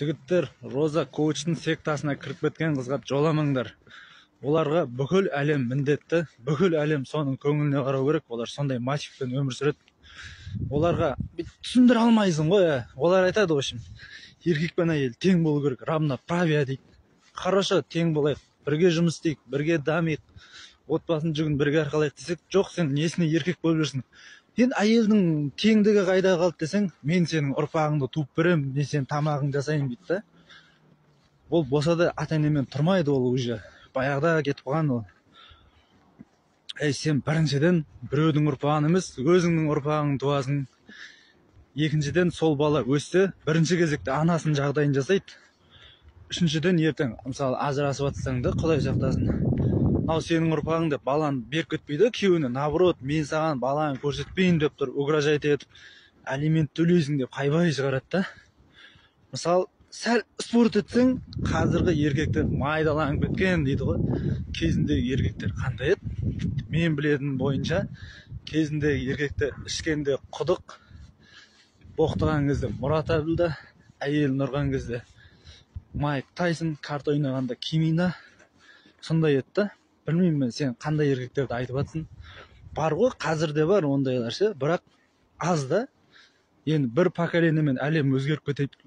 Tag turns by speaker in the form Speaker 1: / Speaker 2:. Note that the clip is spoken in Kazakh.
Speaker 1: Жігіттер, Роза коучтың сектасына кіріп кеткен қызға жоламаңдар. Оларға бүкіл әлем міндетті, бүкіл әлем соның көңіліне қарау керек. Олар сондай мотивпен өмір сүреді. Оларға түсіндіре алмайсың ғой. Олар айтады ғой, еркек пен әйел тең болу керек, равноправие дейді. Хорошо, тең болайық, бірге жұмыс істейік, бірге дамиық, отбасын жүгін бірге арқалайық десек, жоқ, сен несіне еркек болып жүрсің? Енді әйелдің теңдігі қайда қалды десең, мен сенің ұрпағыңды туып берем, мен сенің тамағыңды жасайын дейді да. Ол болса да ата-енемен тұрмайды, ол уже баяғыда кетіп қалған ол. Сен біріншіден біреудің ұрпағын емес, өзіңнің ұрпағың туасың. Екіншіден, сол бала өссе, бірінші кезекте анасының жағдайын жасайды. Үшіншіден, ертең мысалы ажырасып жатсаң да Құдай сақтасын. Ал сенің ұрпағың деп баланы беріп кетпейді, күйеуіне, наоборот, мен саған баланы көрсетпейін деп тұр, угрожать етіп, алимент төлейсің деп хайбай шығарады да. Мысалы, сәл спорт етсең, қазіргі еркектер майдаланып кеткен дейді ғой. Кезіндегі еркектер қандай еді? Мен білетін бойынша, кезіндегі еркектер ішкенде құдық, боқтаған кезде Мұрат Әбілда, әйелін ұрған кезде Майк Тайсон, карта ойнағанда Кимина, сондай еді. Білмеймін мен, сен қандай еркектерді айтып жатсың? Бар ғой, қазірде бар ондайлар ше, бірақ аз да. Енді бір поколениемен әлем өзгеріп кетеді,